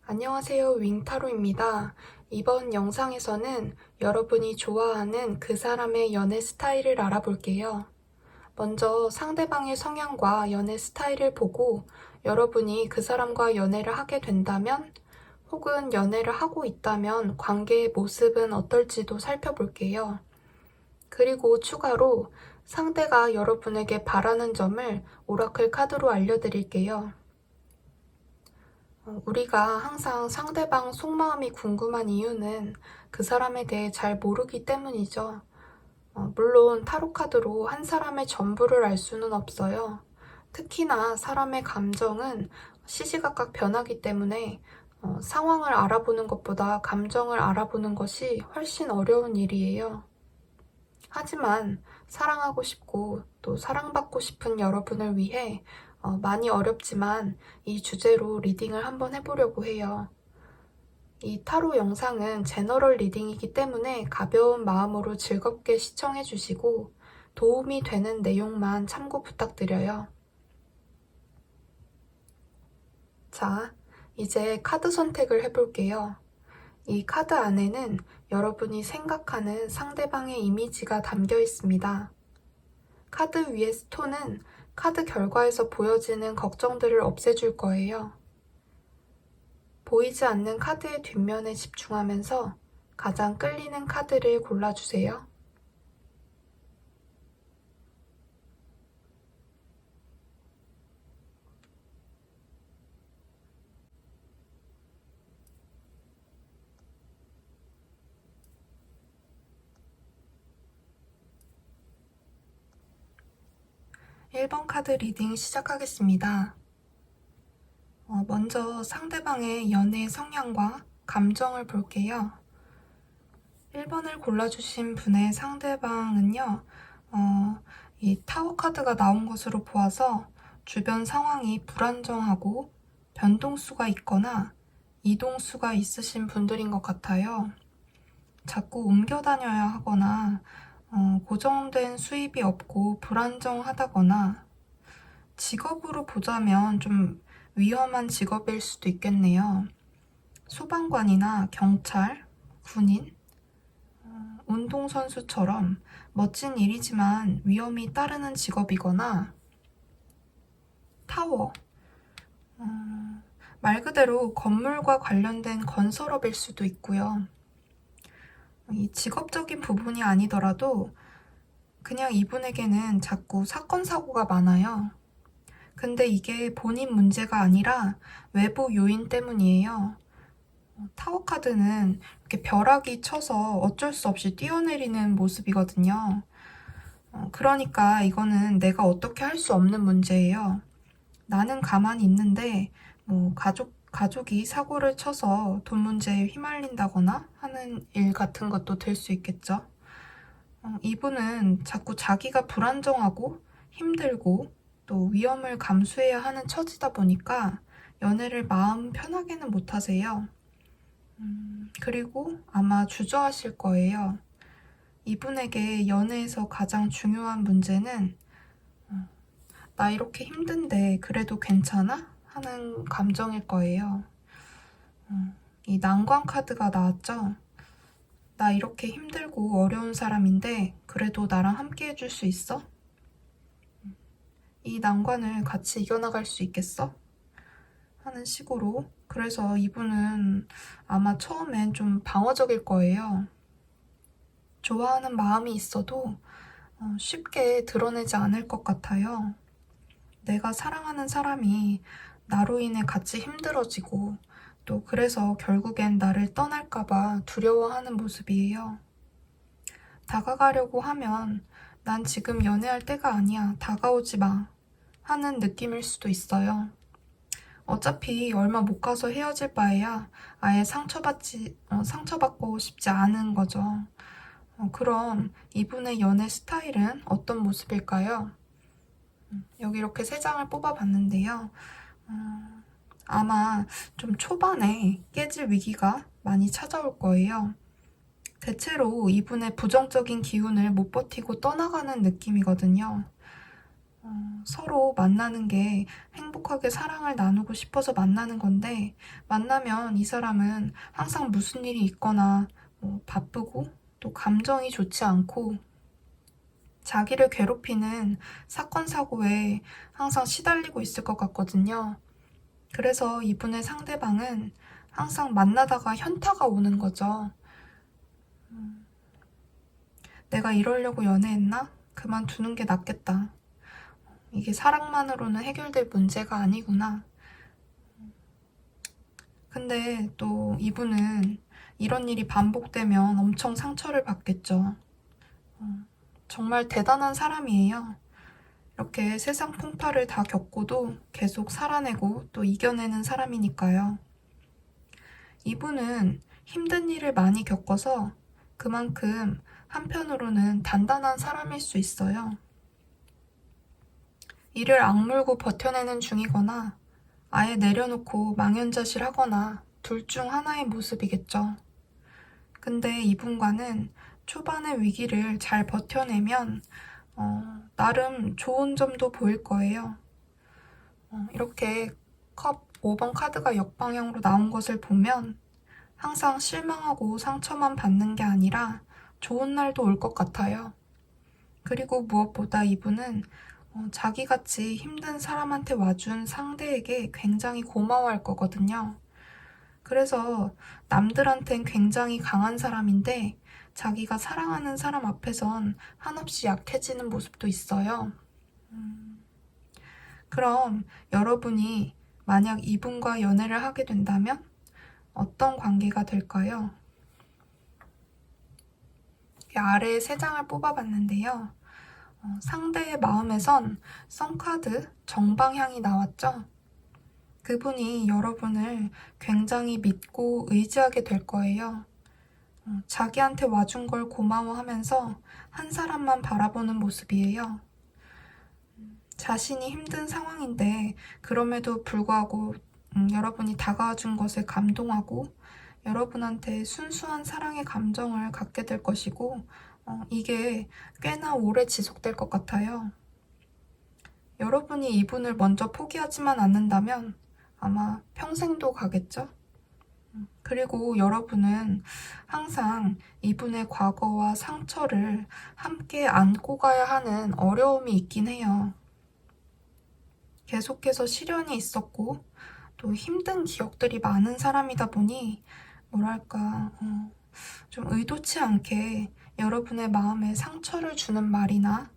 안녕하세요. 윙타로입니다. 이번 영상에서는 여러분이 좋아하는 그 사람의 연애 스타일을 알아볼게요. 먼저 상대방의 성향과 연애 스타일을 보고 여러분이 그 사람과 연애를 하게 된다면 혹은 연애를 하고 있다면 관계의 모습은 어떨지도 살펴볼게요. 그리고 추가로 상대가 여러분에게 바라는 점을 오라클 카드로 알려드릴게요. 우리가 항상 상대방 속마음이 궁금한 이유는 그 사람에 대해 잘 모르기 때문이죠. 물론 타로카드로 한 사람의 전부를 알 수는 없어요. 특히나 사람의 감정은 시시각각 변하기 때문에 상황을 알아보는 것보다 감정을 알아보는 것이 훨씬 어려운 일이에요. 하지만 사랑하고 싶고 또 사랑받고 싶은 여러분을 위해 많이 어렵지만 이 주제로 리딩을 한번 해보려고 해요. 이 타로 영상은 제너럴 리딩이기 때문에 가벼운 마음으로 즐겁게 시청해 주시고 도움이 되는 내용만 참고 부탁드려요. 자, 이제 카드 선택을 해볼게요. 이 카드 안에는 여러분이 생각하는 상대방의 이미지가 담겨 있습니다. 카드 위의 스톤은 카드 결과에서 보여지는 걱정들을 없애줄 거예요. 보이지 않는 카드의 뒷면에 집중하면서 가장 끌리는 카드를 골라주세요. (1번) 카드 리딩 시작하겠습니다. 먼저 상대방의 연애 성향과 감정을 볼게요. 1번을 골라주신 분의 상대방은요, 이 타워 카드가 나온 것으로 보아서 주변 상황이 불안정하고 변동수가 있거나 이동수가 있으신 분들인 것 같아요. 자꾸 옮겨 다녀야 하거나 고정된 수입이 없고 불안정하다거나 직업으로 보자면 좀 위험한 직업일 수도 있겠네요. 소방관이나 경찰, 군인, 운동선수처럼 멋진 일이지만 위험이 따르는 직업이거나 타워, 말 그대로 건물과 관련된 건설업일 수도 있고요. 이 직업적인 부분이 아니더라도 그냥 이분에게는 자꾸 사건, 사고가 많아요. 근데 이게 본인 문제가 아니라 외부 요인 때문이에요. 타워 카드는 이렇게 벼락이 쳐서 어쩔 수 없이 뛰어내리는 모습이거든요. 그러니까 이거는 내가 어떻게 할 수 없는 문제예요. 나는 가만히 있는데 뭐 가족이 사고를 쳐서 돈 문제에 휘말린다거나 하는 일 같은 것도 될 수 있겠죠. 이분은 자꾸 자기가 불안정하고 힘들고 또 위험을 감수해야 하는 처지다 보니까 연애를 마음 편하게는 못하세요. 그리고 아마 주저하실 거예요. 이분에게 연애에서 가장 중요한 문제는 나 이렇게 힘든데 그래도 괜찮아? 하는 감정일 거예요. 이 난관 카드가 나왔죠? 나 이렇게 힘들고 어려운 사람인데 그래도 나랑 함께 해줄 수 있어? 이 난관을 같이 이겨나갈 수 있겠어? 하는 식으로. 그래서 이분은 아마 처음엔 좀 방어적일 거예요. 좋아하는 마음이 있어도 쉽게 드러내지 않을 것 같아요. 내가 사랑하는 사람이 나로 인해 같이 힘들어지고 또 그래서 결국엔 나를 떠날까봐 두려워하는 모습이에요. 다가가려고 하면 난 지금 연애할 때가 아니야. 다가오지 마. 하는 느낌일 수도 있어요. 어차피 얼마 못 가서 헤어질 바에야 아예 상처받고 싶지 않은 거죠. 그럼 이분의 연애 스타일은 어떤 모습일까요? 여기 이렇게 3장을 뽑아봤는데요. 아마 좀 초반에 깨질 위기가 많이 찾아올 거예요. 대체로 이분의 부정적인 기운을 못 버티고 떠나가는 느낌이거든요. 서로 만나는 게 행복하게 사랑을 나누고 싶어서 만나는 건데, 만나면 이 사람은 항상 무슨 일이 있거나 바쁘고 또 감정이 좋지 않고 자기를 괴롭히는 사건, 사고에 항상 시달리고 있을 것 같거든요. 그래서 이분의 상대방은 항상 만나다가 현타가 오는 거죠. 내가 이러려고 연애했나? 그만두는 게 낫겠다. 이게 사랑만으로는 해결될 문제가 아니구나. 근데 또 이분은 이런 일이 반복되면 엄청 상처를 받겠죠. 정말 대단한 사람이에요. 이렇게 세상 풍파를 다 겪고도 계속 살아내고 또 이겨내는 사람이니까요. 이분은 힘든 일을 많이 겪어서 그만큼 한편으로는 단단한 사람일 수 있어요. 이를 악물고 버텨내는 중이거나 아예 내려놓고 망연자실하거나 둘 중 하나의 모습이겠죠. 근데 이분과는 초반의 위기를 잘 버텨내면 나름 좋은 점도 보일 거예요. 이렇게 컵 5번 카드가 역방향으로 나온 것을 보면 항상 실망하고 상처만 받는 게 아니라 좋은 날도 올 것 같아요. 그리고 무엇보다 이분은 자기같이 힘든 사람한테 와준 상대에게 굉장히 고마워할 거거든요. 그래서 남들한텐 굉장히 강한 사람인데 자기가 사랑하는 사람 앞에선 한없이 약해지는 모습도 있어요. 그럼 여러분이 만약 이분과 연애를 하게 된다면 어떤 관계가 될까요? 아래에 3장을 뽑아봤는데요. 상대의 마음에선 썬카드 정방향이 나왔죠. 그분이 여러분을 굉장히 믿고 의지하게 될 거예요. 자기한테 와준 걸 고마워하면서 한 사람만 바라보는 모습이에요. 자신이 힘든 상황인데 그럼에도 불구하고 여러분이 다가와준 것에 감동하고 여러분한테 순수한 사랑의 감정을 갖게 될 것이고 이게 꽤나 오래 지속될 것 같아요. 여러분이 이분을 먼저 포기하지만 않는다면 아마 평생도 가겠죠? 그리고 여러분은 항상 이분의 과거와 상처를 함께 안고 가야 하는 어려움이 있긴 해요. 계속해서 시련이 있었고 또 힘든 기억들이 많은 사람이다 보니 뭐랄까 좀 의도치 않게 여러분의 마음에 상처를 주는 말이나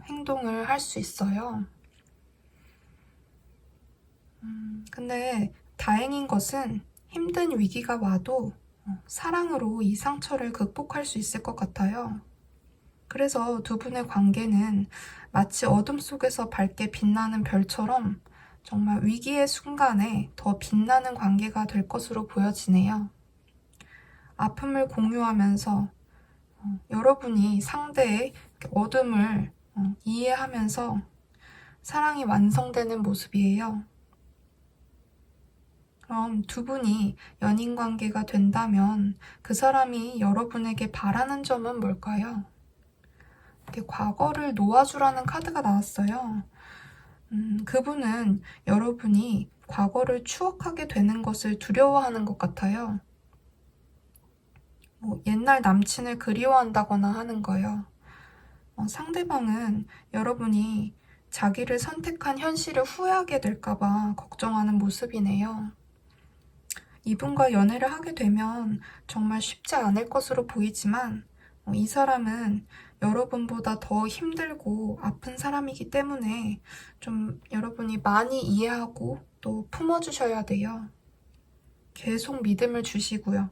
행동을 할 수 있어요. 근데 다행인 것은 힘든 위기가 와도 사랑으로 이 상처를 극복할 수 있을 것 같아요. 그래서 두 분의 관계는 마치 어둠 속에서 밝게 빛나는 별처럼 정말 위기의 순간에 더 빛나는 관계가 될 것으로 보여지네요. 아픔을 공유하면서 여러분이 상대의 어둠을 이해하면서 사랑이 완성되는 모습이에요. 그럼 두 분이 연인 관계가 된다면 그 사람이 여러분에게 바라는 점은 뭘까요? 이렇게 과거를 놓아주라는 카드가 나왔어요. 그분은 여러분이 과거를 추억하게 되는 것을 두려워하는 것 같아요. 옛날 남친을 그리워한다거나 하는 거예요. 상대방은 여러분이 자기를 선택한 현실을 후회하게 될까봐 걱정하는 모습이네요. 이분과 연애를 하게 되면 정말 쉽지 않을 것으로 보이지만 이 사람은 여러분보다 더 힘들고 아픈 사람이기 때문에 좀 여러분이 많이 이해하고 또 품어주셔야 돼요. 계속 믿음을 주시고요.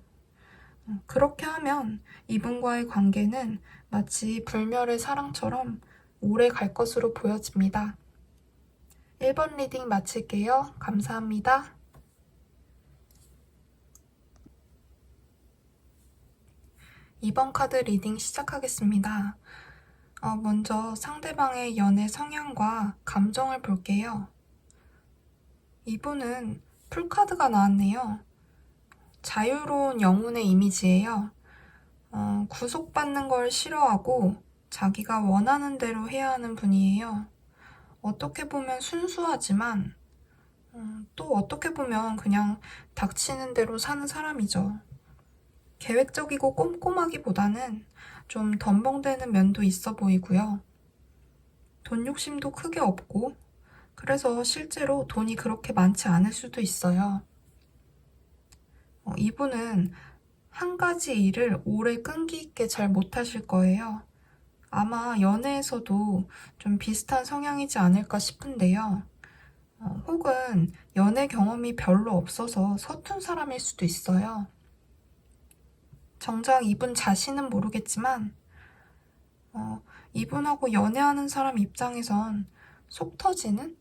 그렇게 하면 이분과의 관계는 마치 불멸의 사랑처럼 오래 갈 것으로 보여집니다. 1번 리딩 마칠게요. 감사합니다. 2번 카드 리딩 시작하겠습니다. 먼저 상대방의 연애 성향과 감정을 볼게요. 이분은 풀카드가 나왔네요. 자유로운 영혼의 이미지예요. 구속받는 걸 싫어하고 자기가 원하는 대로 해야 하는 분이에요. 어떻게 보면 순수하지만 또 어떻게 보면 그냥 닥치는 대로 사는 사람이죠. 계획적이고 꼼꼼하기보다는 좀 덤벙대는 면도 있어 보이고요. 돈 욕심도 크게 없고, 그래서 실제로 돈이 그렇게 많지 않을 수도 있어요. 이분은 한 가지 일을 오래 끈기 있게 잘 못하실 거예요. 아마 연애에서도 좀 비슷한 성향이지 않을까 싶은데요. 혹은 연애 경험이 별로 없어서 서툰 사람일 수도 있어요. 정작 이분 자신은 모르겠지만 이분하고 연애하는 사람 입장에선 속 터지는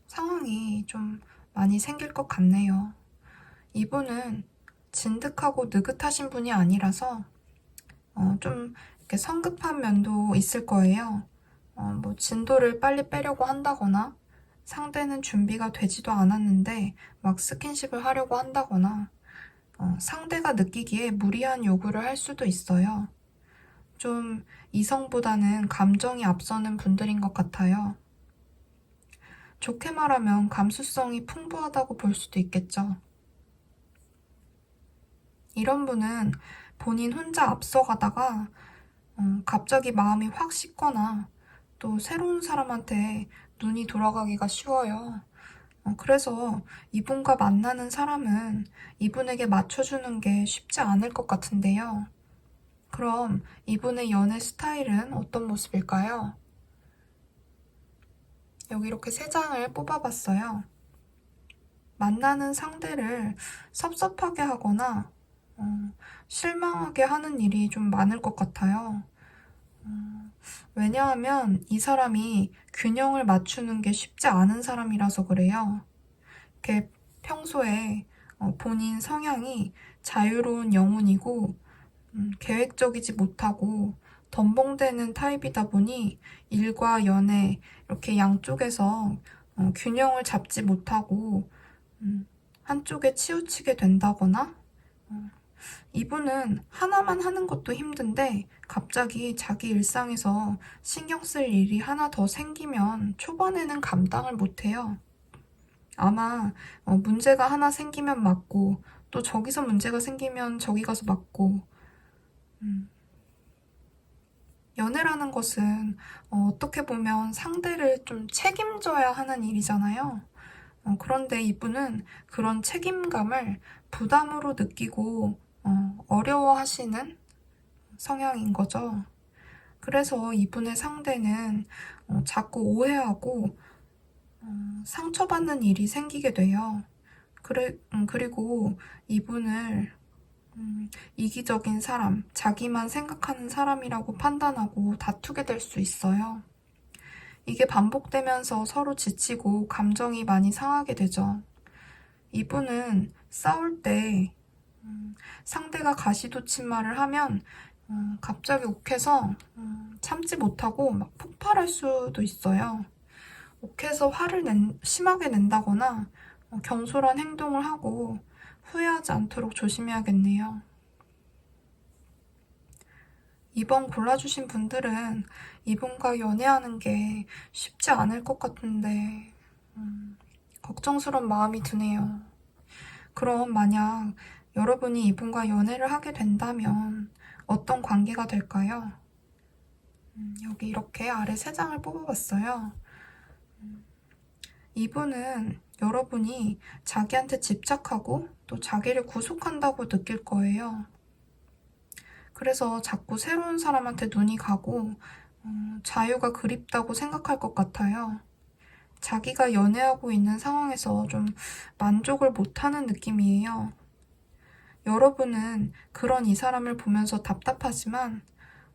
상황이 좀 많이 생길 것 같네요. 이분은 진득하고 느긋하신 분이 아니라서 좀 이렇게 성급한 면도 있을 거예요. 뭐 진도를 빨리 빼려고 한다거나 상대는 준비가 되지도 않았는데 막 스킨십을 하려고 한다거나 상대가 느끼기에 무리한 요구를 할 수도 있어요. 좀 이성보다는 감정이 앞서는 분들인 것 같아요. 좋게 말하면 감수성이 풍부하다고 볼 수도 있겠죠. 이런 분은 본인 혼자 앞서가다가 갑자기 마음이 확 식거나 또 새로운 사람한테 눈이 돌아가기가 쉬워요. 그래서 이분과 만나는 사람은 이분에게 맞춰주는 게 쉽지 않을 것 같은데요. 그럼 이분의 연애 스타일은 어떤 모습일까요? 여기 이렇게 3장을 뽑아봤어요. 만나는 상대를 섭섭하게 하거나 실망하게 하는 일이 좀 많을 것 같아요. 왜냐하면 이 사람이 균형을 맞추는 게 쉽지 않은 사람이라서 그래요. 이렇게 평소에 본인 성향이 자유로운 영혼이고 계획적이지 못하고 덤벙대는 타입이다 보니 일과 연애 이렇게 양쪽에서 균형을 잡지 못하고 한쪽에 치우치게 된다거나 이분은 하나만 하는 것도 힘든데 갑자기 자기 일상에서 신경 쓸 일이 하나 더 생기면 초반에는 감당을 못해요. 아마 문제가 하나 생기면 맞고 또 저기서 문제가 생기면 저기 가서 맞고 연애라는 것은 어떻게 보면 상대를 좀 책임져야 하는 일이잖아요. 그런데 이분은 그런 책임감을 부담으로 느끼고 어려워하시는 성향인 거죠. 그래서 이분의 상대는 자꾸 오해하고 상처받는 일이 생기게 돼요. 그리고 이분을 이기적인 사람, 자기만 생각하는 사람이라고 판단하고 다투게 될 수 있어요. 이게 반복되면서 서로 지치고 감정이 많이 상하게 되죠. 이분은 싸울 때 상대가 가시돋친 말을 하면 갑자기 욱해서 참지 못하고 막 폭발할 수도 있어요. 욱해서 화를 심하게 낸다거나 경솔한 행동을 하고 후회하지 않도록 조심해야겠네요. 2번 골라주신 분들은 이분과 연애하는 게 쉽지 않을 것 같은데 걱정스러운 마음이 드네요. 그럼 만약 여러분이 이분과 연애를 하게 된다면 어떤 관계가 될까요? 여기 이렇게 아래 3장을 뽑아봤어요. 이분은 여러분이 자기한테 집착하고 또 자기를 구속한다고 느낄 거예요. 그래서 자꾸 새로운 사람한테 눈이 가고 자유가 그립다고 생각할 것 같아요. 자기가 연애하고 있는 상황에서 좀 만족을 못하는 느낌이에요. 여러분은 그런 이 사람을 보면서 답답하지만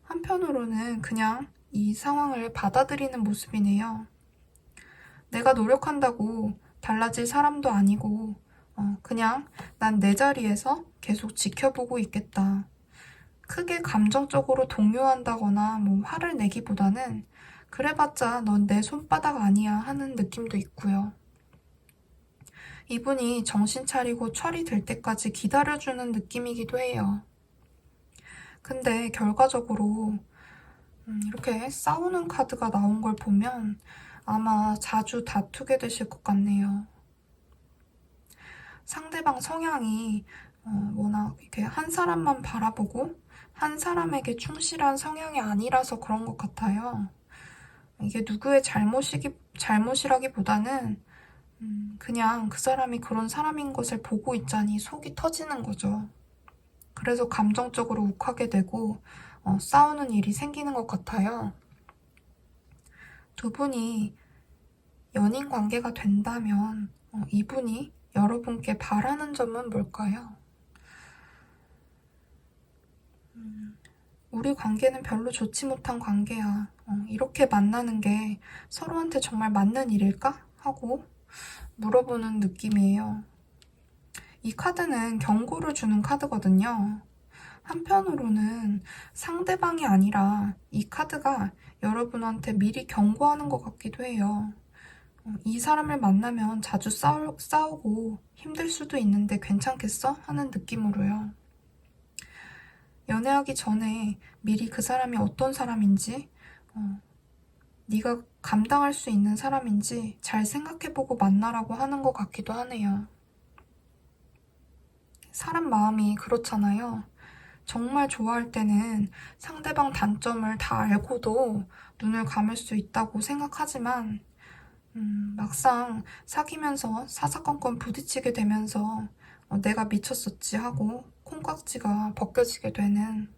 한편으로는 그냥 이 상황을 받아들이는 모습이네요. 내가 노력한다고 달라질 사람도 아니고 그냥 난 내 자리에서 계속 지켜보고 있겠다. 크게 감정적으로 동요한다거나 뭐 화를 내기보다는 그래봤자 넌 내 손바닥 아니야 하는 느낌도 있고요. 이분이 정신 차리고 철이 들 때까지 기다려주는 느낌이기도 해요. 근데 결과적으로 이렇게 싸우는 카드가 나온 걸 보면 아마 자주 다투게 되실 것 같네요. 상대방 성향이 워낙 이렇게 한 사람만 바라보고 한 사람에게 충실한 성향이 아니라서 그런 것 같아요. 이게 누구의 잘못이라기보다는 그냥 그 사람이 그런 사람인 것을 보고 있자니 속이 터지는 거죠. 그래서 감정적으로 욱하게 되고 싸우는 일이 생기는 것 같아요. 두 분이 연인 관계가 된다면 이분이 여러분께 바라는 점은 뭘까요? 우리 관계는 별로 좋지 못한 관계야. 이렇게 만나는 게 서로한테 정말 맞는 일일까? 하고 물어보는 느낌이에요. 이 카드는 경고를 주는 카드거든요. 한편으로는 상대방이 아니라 이 카드가 여러분한테 미리 경고하는 것 같기도 해요. 이 사람을 만나면 자주 싸우고 힘들 수도 있는데 괜찮겠어? 하는 느낌으로요. 연애하기 전에 미리 그 사람이 어떤 사람인지, 네가 감당할 수 있는 사람인지 잘 생각해보고 만나라고 하는 것 같기도 하네요. 사람 마음이 그렇잖아요. 정말 좋아할 때는 상대방 단점을 다 알고도 눈을 감을 수 있다고 생각하지만 막상 사귀면서 사사건건 부딪히게 되면서 내가 미쳤었지 하고 콩깍지가 벗겨지게 되는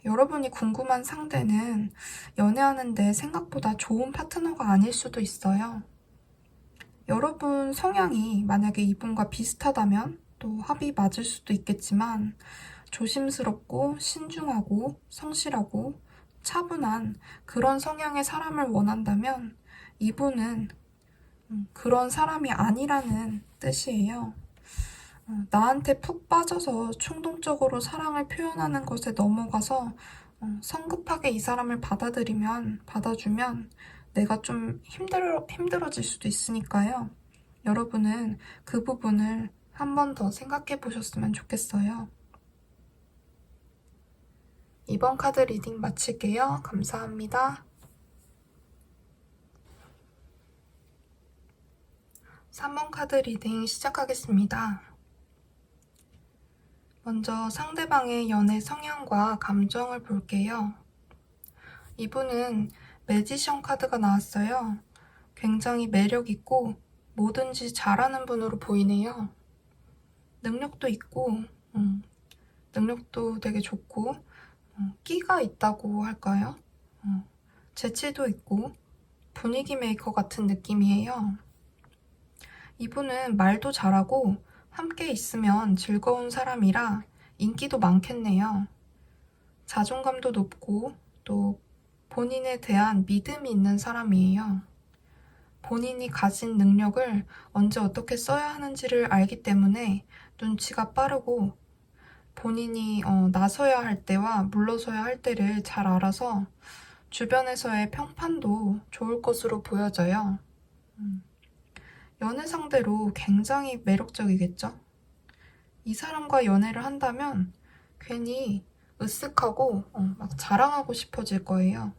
여러분이 궁금한 상대는 연애하는데 생각보다 좋은 파트너가 아닐 수도 있어요. 여러분 성향이 만약에 이분과 비슷하다면 또 합이 맞을 수도 있겠지만 조심스럽고 신중하고 성실하고 차분한 그런 성향의 사람을 원한다면 이분은 그런 사람이 아니라는 뜻이에요. 나한테 푹 빠져서 충동적으로 사랑을 표현하는 것에 넘어가서 성급하게 이 사람을 받아주면 내가 좀 힘들어질 수도 있으니까요. 여러분은 그 부분을 한 번 더 생각해 보셨으면 좋겠어요. 이번 카드 리딩 마칠게요. 감사합니다. 3번 카드 리딩 시작하겠습니다. 먼저 상대방의 연애 성향과 감정을 볼게요. 이분은 매지션 카드가 나왔어요. 굉장히 매력있고 뭐든지 잘하는 분으로 보이네요. 능력도 있고 능력도 되게 좋고 끼가 있다고 할까요? 재치도 있고 분위기 메이커 같은 느낌이에요. 이분은 말도 잘하고 함께 있으면 즐거운 사람이라 인기도 많겠네요. 자존감도 높고 또 본인에 대한 믿음이 있는 사람이에요. 본인이 가진 능력을 언제 어떻게 써야 하는지를 알기 때문에 눈치가 빠르고 본인이 나서야 할 때와 물러서야 할 때를 잘 알아서 주변에서의 평판도 좋을 것으로 보여져요. 연애 상대로 굉장히 매력적이겠죠? 이 사람과 연애를 한다면 괜히 으쓱하고 막 자랑하고 싶어질 거예요.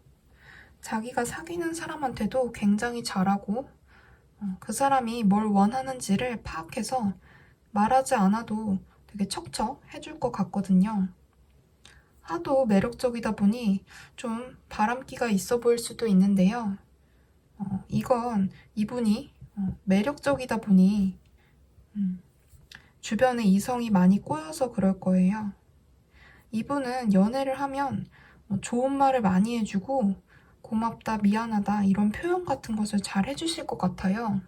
자기가 사귀는 사람한테도 굉장히 잘하고 그 사람이 뭘 원하는지를 파악해서 말하지 않아도 되게 척척 해줄 것 같거든요. 하도 매력적이다 보니 좀 바람기가 있어 보일 수도 있는데요. 이건 이분이 매력적이다 보니 주변에 이성이 많이 꼬여서 그럴 거예요. 이분은 연애를 하면 좋은 말을 많이 해주고 고맙다, 미안하다 이런 표현 같은 것을 잘 해주실 것 같아요.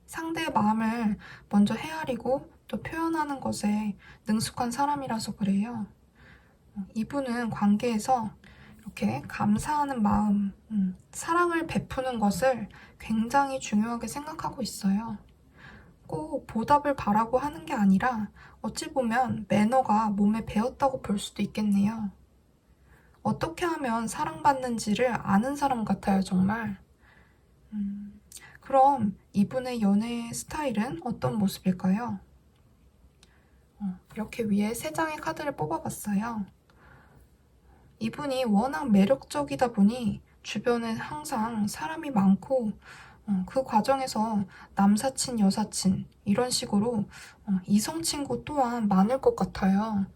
상대의 마음을 먼저 헤아리고 또 표현하는 것에 능숙한 사람이라서 그래요. 이분은 관계에서 이렇게 감사하는 마음, 사랑을 베푸는 것을 굉장히 중요하게 생각하고 있어요. 꼭 보답을 바라고 하는 게 아니라 어찌 보면 매너가 몸에 배었다고 볼 수도 있겠네요. 어떻게 하면 사랑받는지를 아는 사람 같아요, 정말. 그럼 이분의 연애 스타일은 어떤 모습일까요? 이렇게 위에 3장의 카드를 뽑아봤어요. 이분이 워낙 매력적이다 보니 주변에 항상 사람이 많고 그 과정에서 남사친, 여사친 이런 식으로 이성 친구 또한 많을 것 같아요.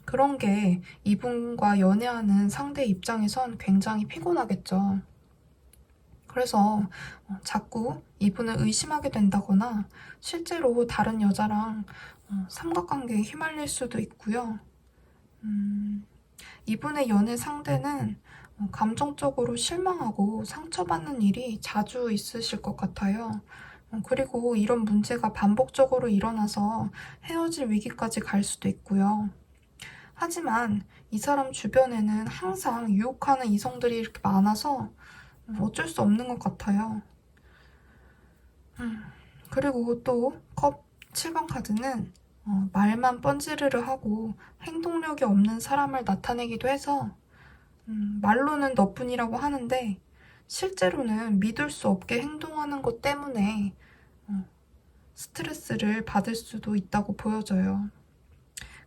그런 게 이분과 연애하는 상대 입장에선 굉장히 피곤하겠죠. 그래서 자꾸 이분을 의심하게 된다거나 실제로 다른 여자랑 삼각관계에 휘말릴 수도 있고요. 이분의 연애 상대는 감정적으로 실망하고 상처받는 일이 자주 있으실 것 같아요. 그리고 이런 문제가 반복적으로 일어나서 헤어질 위기까지 갈 수도 있고요. 하지만 이 사람 주변에는 항상 유혹하는 이성들이 이렇게 많아서 어쩔 수 없는 것 같아요. 그리고 또 컵 7번 카드는 말만 뻔지르르 하고 행동력이 없는 사람을 나타내기도 해서 말로는 너뿐이라고 하는데 실제로는 믿을 수 없게 행동하는 것 때문에 스트레스를 받을 수도 있다고 보여져요.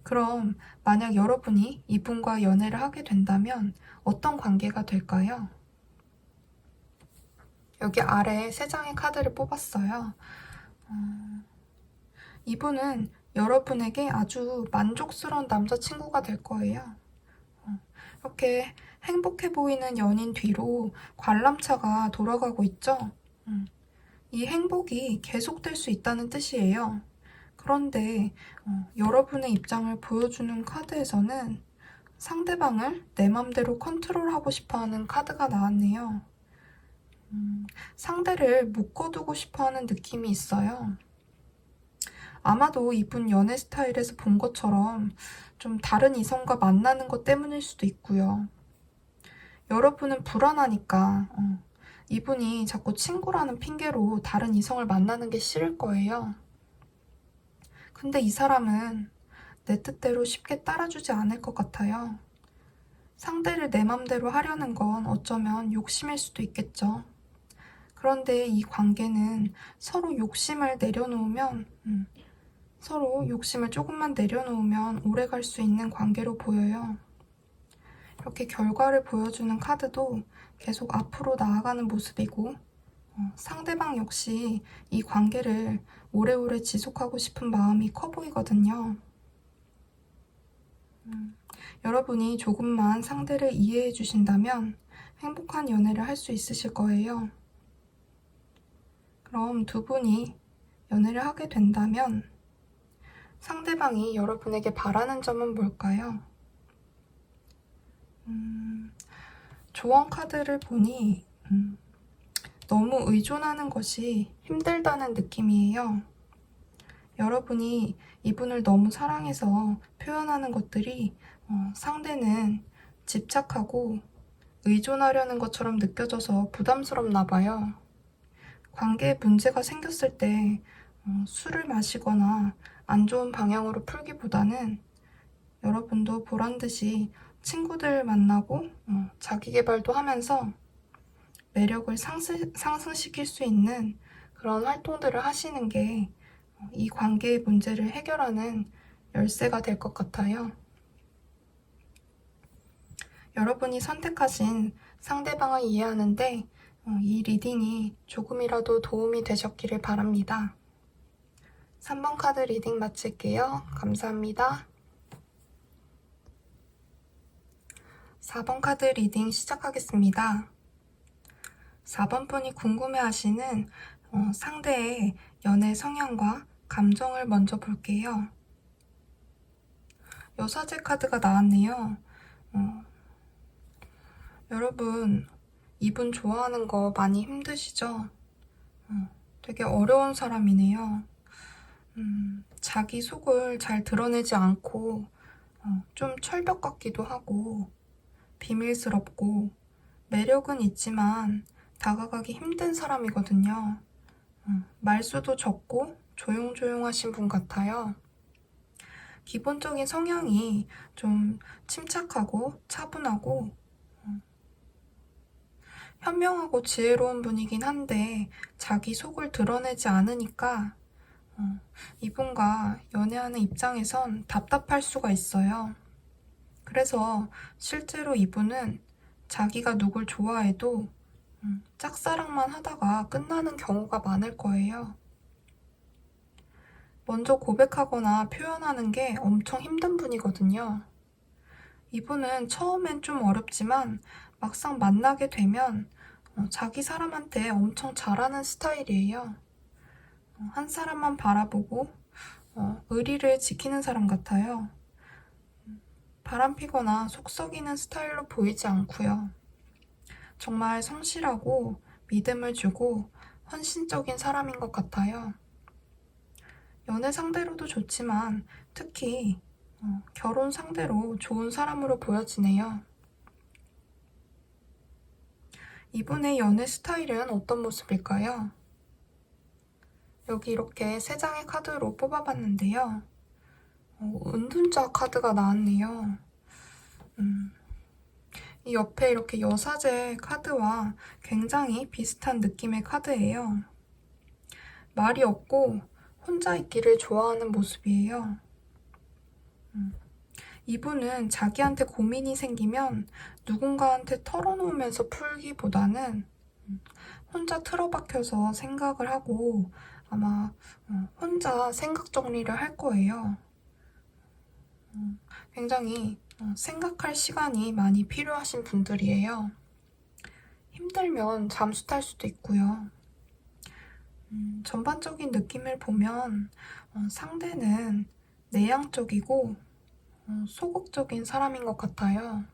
그럼 만약 여러분이 이분과 연애를 하게 된다면 어떤 관계가 될까요? 여기 아래 3장의 카드를 뽑았어요. 이분은 여러분에게 아주 만족스러운 남자친구가 될 거예요. 이렇게 행복해 보이는 연인 뒤로 관람차가 돌아가고 있죠. 이 행복이 계속될 수 있다는 뜻이에요. 그런데 여러분의 입장을 보여주는 카드에서는 상대방을 내 맘대로 컨트롤하고 싶어하는 카드가 나왔네요. 상대를 묶어두고 싶어하는 느낌이 있어요. 아마도 이분 연애 스타일에서 본 것처럼 좀 다른 이성과 만나는 것 때문일 수도 있고요. 여러분은 불안하니까 이분이 자꾸 친구라는 핑계로 다른 이성을 만나는 게 싫을 거예요. 근데 이 사람은 내 뜻대로 쉽게 따라주지 않을 것 같아요. 상대를 내 맘대로 하려는 건 어쩌면 욕심일 수도 있겠죠. 그런데 이 관계는 서로 욕심을 내려놓으면 서로 욕심을 조금만 내려놓으면 오래 갈 수 있는 관계로 보여요. 이렇게 결과를 보여주는 카드도 계속 앞으로 나아가는 모습이고 상대방 역시 이 관계를 오래오래 지속하고 싶은 마음이 커 보이거든요. 여러분이 조금만 상대를 이해해 주신다면 행복한 연애를 할 수 있으실 거예요. 그럼 두 분이 연애를 하게 된다면 상대방이 여러분에게 바라는 점은 뭘까요? 조언 카드를 보니 너무 의존하는 것이 힘들다는 느낌이에요. 여러분이 이분을 너무 사랑해서 표현하는 것들이 상대는 집착하고 의존하려는 것처럼 느껴져서 부담스럽나 봐요. 관계에 문제가 생겼을 때 술을 마시거나 안 좋은 방향으로 풀기보다는 여러분도 보란듯이 친구들 만나고 자기 개발도 하면서 매력을 상승시킬 수 있는 그런 활동들을 하시는 게 이 관계의 문제를 해결하는 열쇠가 될 것 같아요. 여러분이 선택하신 상대방을 이해하는데 이 리딩이 조금이라도 도움이 되셨기를 바랍니다. 3번 카드 리딩 마칠게요. 감사합니다. 4번 카드 리딩 시작하겠습니다. 4번 분이 궁금해하시는 상대의 연애 성향과 감정을 먼저 볼게요. 여사제 카드가 나왔네요. 여러분, 이분 좋아하는 거 많이 힘드시죠? 되게 어려운 사람이네요. 자기 속을 잘 드러내지 않고 좀 철벽 같기도 하고 비밀스럽고 매력은 있지만 다가가기 힘든 사람이거든요. 말수도 적고 조용조용하신 분 같아요. 기본적인 성향이 좀 침착하고 차분하고 현명하고 지혜로운 분이긴 한데 자기 속을 드러내지 않으니까 이분과 연애하는 입장에선 답답할 수가 있어요. 그래서 실제로 이분은 자기가 누굴 좋아해도 짝사랑만 하다가 끝나는 경우가 많을 거예요. 먼저 고백하거나 표현하는 게 엄청 힘든 분이거든요. 이분은 처음엔 좀 어렵지만 막상 만나게 되면 자기 사람한테 엄청 잘하는 스타일이에요. 한 사람만 바라보고 의리를 지키는 사람 같아요. 바람피거나 속 썩이는 스타일로 보이지 않고요. 정말 성실하고 믿음을 주고 헌신적인 사람인 것 같아요. 연애 상대로도 좋지만 특히 결혼 상대로 좋은 사람으로 보여지네요. 이분의 연애 스타일은 어떤 모습일까요? 여기 이렇게 3장의 카드로 뽑아봤는데요. 은둔자 카드가 나왔네요. 이 옆에 이렇게 여사제 카드와 굉장히 비슷한 느낌의 카드예요. 말이 없고 혼자 있기를 좋아하는 모습이에요. 이분은 자기한테 고민이 생기면 누군가한테 털어놓으면서 풀기보다는 혼자 틀어박혀서 생각을 하고 아마 혼자 생각 정리를 할 거예요. 굉장히 생각할 시간이 많이 필요하신 분들이에요. 힘들면 잠수 탈 수도 있고요. 전반적인 느낌을 보면 상대는 내향적이고 소극적인 사람인 것 같아요.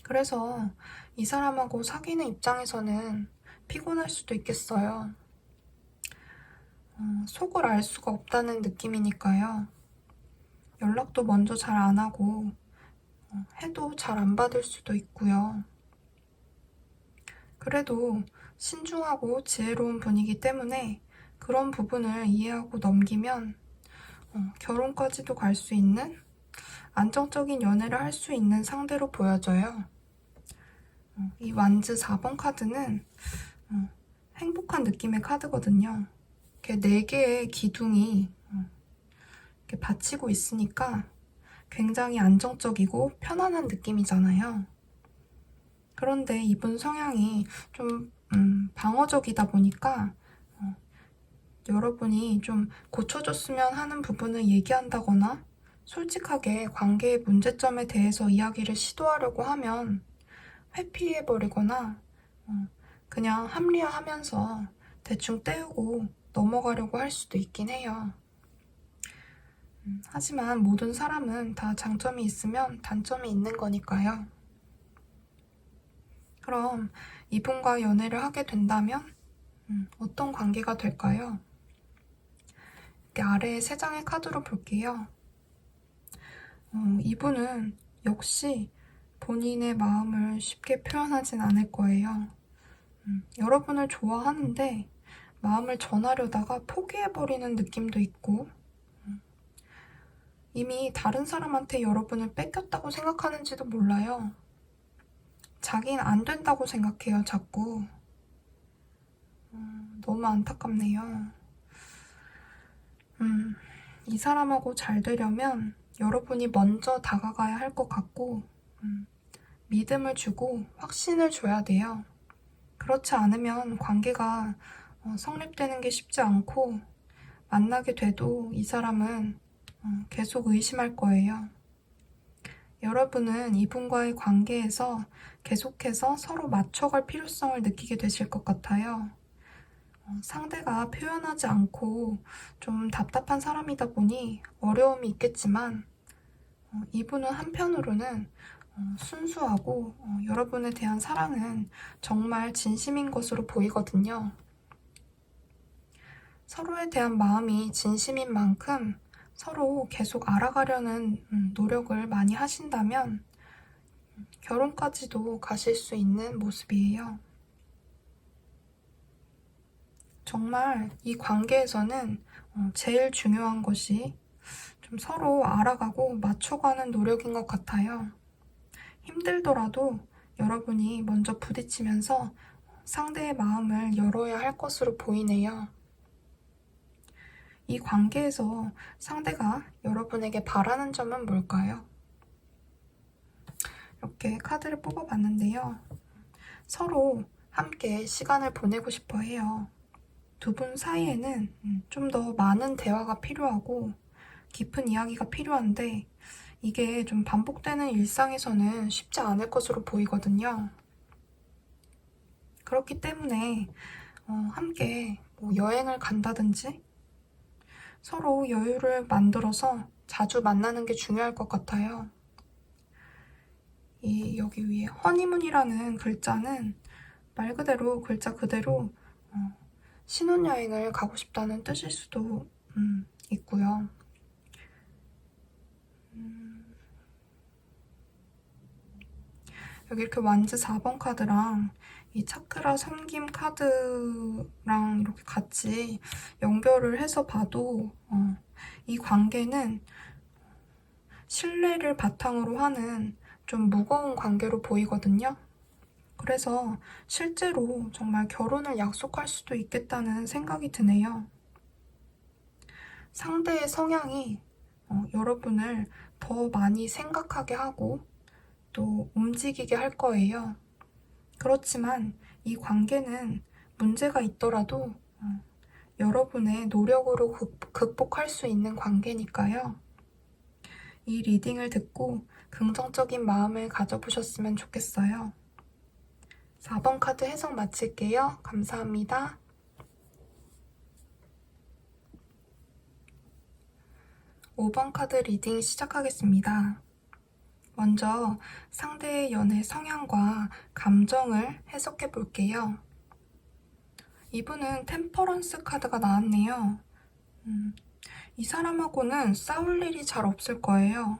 그래서 이 사람하고 사귀는 입장에서는 피곤할 수도 있겠어요. 속을 알 수가 없다는 느낌이니까요. 연락도 먼저 잘 안 하고 해도 잘 안 받을 수도 있고요. 그래도 신중하고 지혜로운 분이기 때문에 그런 부분을 이해하고 넘기면 결혼까지도 갈 수 있는 안정적인 연애를 할 수 있는 상대로 보여져요. 이 완즈 4번 카드는 행복한 느낌의 카드거든요. 이렇게 4개의 기둥이 이렇게 받치고 있으니까 굉장히 안정적이고 편안한 느낌이잖아요. 그런데 이분 성향이 좀 방어적이다 보니까 여러분이 좀 고쳐줬으면 하는 부분을 얘기한다거나 솔직하게 관계의 문제점에 대해서 이야기를 시도하려고 하면 회피해버리거나 그냥 합리화하면서 대충 때우고 넘어가려고 할 수도 있긴 해요. 하지만 모든 사람은 다 장점이 있으면 단점이 있는 거니까요. 그럼 이분과 연애를 하게 된다면 어떤 관계가 될까요? 이렇게 아래에 3장의 카드로 볼게요. 이분은 역시 본인의 마음을 쉽게 표현하진 않을 거예요. 여러분을 좋아하는데 마음을 전하려다가 포기해버리는 느낌도 있고 이미 다른 사람한테 여러분을 뺏겼다고 생각하는지도 몰라요. 자긴 안 된다고 생각해요, 자꾸. 너무 안타깝네요. 이 사람하고 잘 되려면 여러분이 먼저 다가가야 할 것 같고 믿음을 주고 확신을 줘야 돼요. 그렇지 않으면 관계가 성립되는 게 쉽지 않고 만나게 돼도 이 사람은 계속 의심할 거예요. 여러분은 이분과의 관계에서 계속해서 서로 맞춰갈 필요성을 느끼게 되실 것 같아요. 상대가 표현하지 않고 좀 답답한 사람이다 보니 어려움이 있겠지만 이분은 한편으로는 순수하고 여러분에 대한 사랑은 정말 진심인 것으로 보이거든요. 서로에 대한 마음이 진심인 만큼 서로 계속 알아가려는 노력을 많이 하신다면 결혼까지도 가실 수 있는 모습이에요. 정말 이 관계에서는 제일 중요한 것이 좀 서로 알아가고 맞춰가는 노력인 것 같아요. 힘들더라도 여러분이 먼저 부딪히면서 상대의 마음을 열어야 할 것으로 보이네요. 이 관계에서 상대가 여러분에게 바라는 점은 뭘까요? 이렇게 카드를 뽑아봤는데요. 서로 함께 시간을 보내고 싶어 해요. 두 분 사이에는 좀 더 많은 대화가 필요하고 깊은 이야기가 필요한데 이게 좀 반복되는 일상에서는 쉽지 않을 것으로 보이거든요. 그렇기 때문에 함께 뭐 여행을 간다든지 서로 여유를 만들어서 자주 만나는 게 중요할 것 같아요. 여기 위에 허니문이라는 글자는 말 그대로 글자 그대로 신혼여행을 가고 싶다는 뜻일 수도 있고요. 여기 이렇게 완즈 4번 카드랑 이 차크라 섬김 카드랑 이렇게 같이 연결을 해서 봐도 이 관계는 신뢰를 바탕으로 하는 좀 무거운 관계로 보이거든요. 그래서 실제로 정말 결혼을 약속할 수도 있겠다는 생각이 드네요. 상대의 성향이 여러분을 더 많이 생각하게 하고 또 움직이게 할 거예요. 그렇지만 이 관계는 문제가 있더라도 여러분의 노력으로 극복할 수 있는 관계니까요. 이 리딩을 듣고 긍정적인 마음을 가져보셨으면 좋겠어요. 4번 카드 해석 마칠게요. 감사합니다. 5번 카드 리딩 시작하겠습니다. 먼저 상대의 연애 성향과 감정을 해석해 볼게요. 이분은 템퍼런스 카드가 나왔네요. 이 사람하고는 싸울 일이 잘 없을 거예요.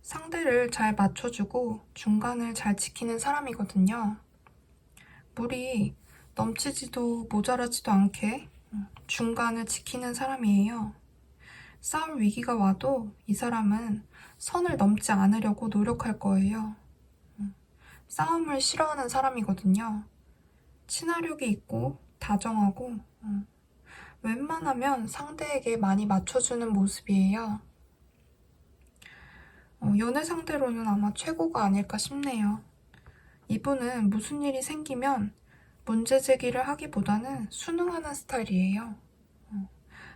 상대를 잘 맞춰주고 중간을 잘 지키는 사람이거든요. 물이 넘치지도 모자라지도 않게 중간을 지키는 사람이에요. 싸울 위기가 와도 이 사람은 선을 넘지 않으려고 노력할 거예요. 싸움을 싫어하는 사람이거든요. 친화력이 있고 다정하고 웬만하면 상대에게 많이 맞춰주는 모습이에요. 연애 상대로는 아마 최고가 아닐까 싶네요. 이분은 무슨 일이 생기면 문제 제기를 하기보다는 순응하는 스타일이에요.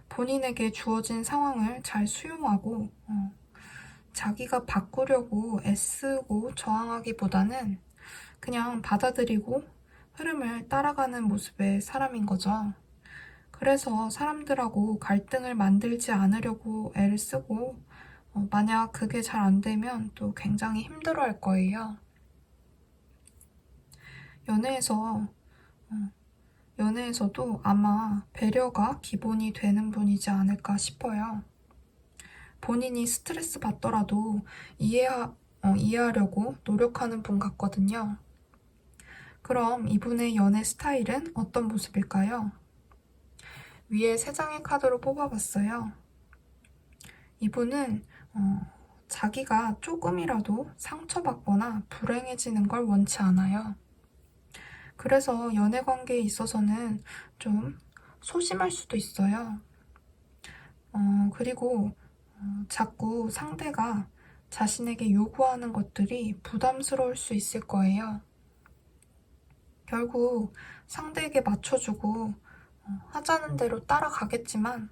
본인에게 주어진 상황을 잘 수용하고 자기가 바꾸려고 애쓰고 저항하기보다는 그냥 받아들이고 흐름을 따라가는 모습의 사람인 거죠. 그래서 사람들하고 갈등을 만들지 않으려고 애를 쓰고 만약 그게 잘 안 되면 또 굉장히 힘들어할 거예요. 연애에서도 아마 배려가 기본이 되는 분이지 않을까 싶어요. 본인이 스트레스 받더라도 이해하려고 노력하는 분 같거든요. 그럼 이분의 연애 스타일은 어떤 모습일까요? 위에 3장의 카드로 뽑아봤어요. 이분은 자기가 조금이라도 상처받거나 불행해지는 걸 원치 않아요. 그래서 연애 관계에 있어서는 좀 소심할 수도 있어요. 그리고 자꾸 상대가 자신에게 요구하는 것들이 부담스러울 수 있을 거예요. 결국 상대에게 맞춰주고 하자는 대로 따라가겠지만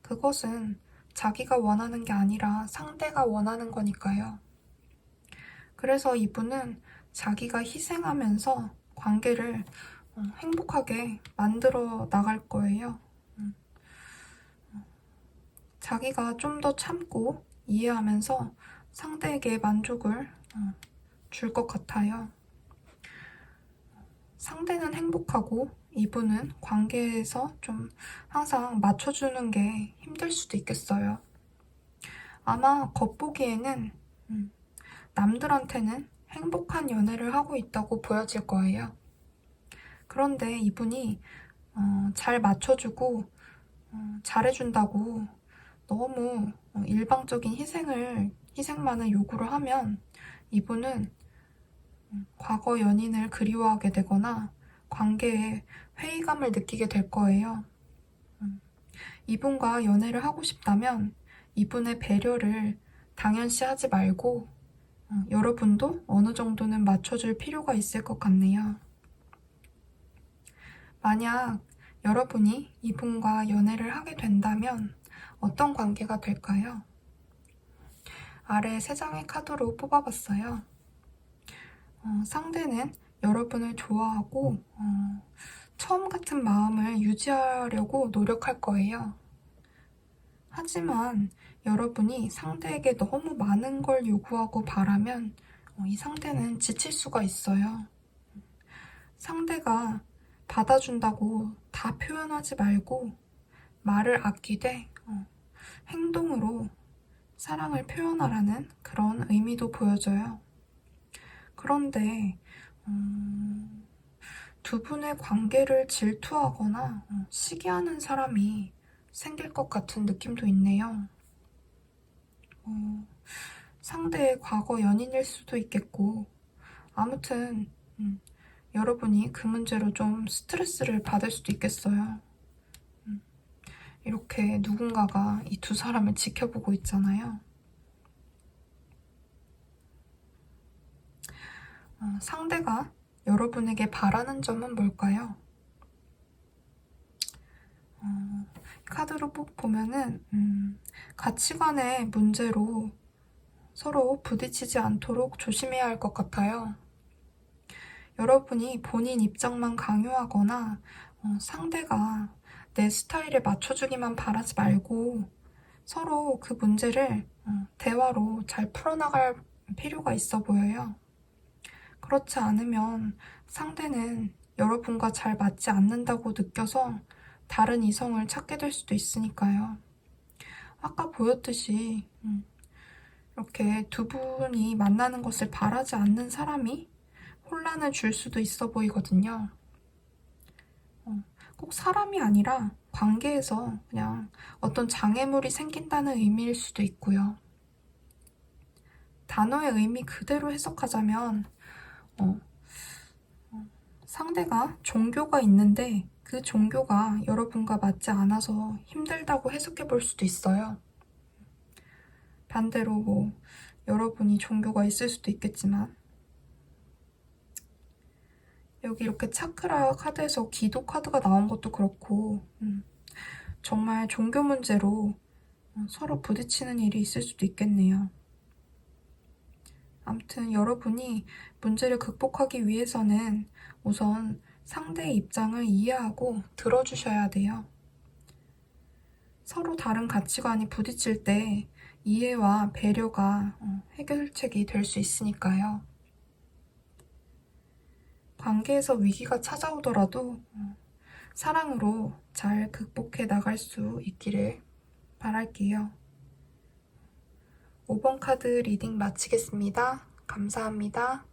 그것은 자기가 원하는 게 아니라 상대가 원하는 거니까요. 그래서 이분은 자기가 희생하면서 관계를 행복하게 만들어 나갈 거예요. 자기가 좀 더 참고 이해하면서 상대에게 만족을 줄 것 같아요. 상대는 행복하고 이분은 관계에서 좀 항상 맞춰주는 게 힘들 수도 있겠어요. 아마 겉보기에는 남들한테는 행복한 연애를 하고 있다고 보여질 거예요. 그런데 이분이 잘 맞춰주고 잘해준다고 너무 일방적인 희생만을 요구를 하면 이분은 과거 연인을 그리워하게 되거나 관계에 회의감을 느끼게 될 거예요. 이분과 연애를 하고 싶다면 이분의 배려를 당연시 하지 말고 여러분도 어느 정도는 맞춰줄 필요가 있을 것 같네요. 만약 여러분이 이분과 연애를 하게 된다면 어떤 관계가 될까요? 아래 3장의 카드로 뽑아봤어요. 상대는 여러분을 좋아하고 처음 같은 마음을 유지하려고 노력할 거예요. 하지만 여러분이 상대에게 너무 많은 걸 요구하고 바라면 이 상대는 지칠 수가 있어요. 상대가 받아준다고 다 표현하지 말고 말을 아끼되 행동으로 사랑을 표현하라는 그런 의미도 보여져요. 그런데 두 분의 관계를 질투하거나 시기하는 사람이 생길 것 같은 느낌도 있네요. 상대의 과거 연인일 수도 있겠고, 아무튼 여러분이 그 문제로 좀 스트레스를 받을 수도 있겠어요. 이렇게 누군가가 이 두 사람을 지켜보고 있잖아요. 상대가 여러분에게 바라는 점은 뭘까요? 카드로 보면은 가치관의 문제로 서로 부딪히지 않도록 조심해야 할 것 같아요. 여러분이 본인 입장만 강요하거나 상대가 내 스타일에 맞춰주기만 바라지 말고 서로 그 문제를 대화로 잘 풀어나갈 필요가 있어 보여요. 그렇지 않으면 상대는 여러분과 잘 맞지 않는다고 느껴서 다른 이성을 찾게 될 수도 있으니까요. 아까 보였듯이 이렇게 두 분이 만나는 것을 바라지 않는 사람이 혼란을 줄 수도 있어 보이거든요. 꼭 사람이 아니라 관계에서 그냥 어떤 장애물이 생긴다는 의미일 수도 있고요. 단어의 의미 그대로 해석하자면 상대가 종교가 있는데 그 종교가 여러분과 맞지 않아서 힘들다고 해석해 볼 수도 있어요. 반대로 여러분이 종교가 있을 수도 있겠지만 여기 이렇게 차크라 카드에서 기도 카드가 나온 것도 그렇고 정말 종교 문제로 서로 부딪히는 일이 있을 수도 있겠네요. 아무튼 여러분이 문제를 극복하기 위해서는 우선 상대의 입장을 이해하고 들어주셔야 돼요. 서로 다른 가치관이 부딪힐 때 이해와 배려가 해결책이 될 수 있으니까요. 관계에서 위기가 찾아오더라도 사랑으로 잘 극복해 나갈 수 있기를 바랄게요. 5번 카드 리딩 마치겠습니다. 감사합니다.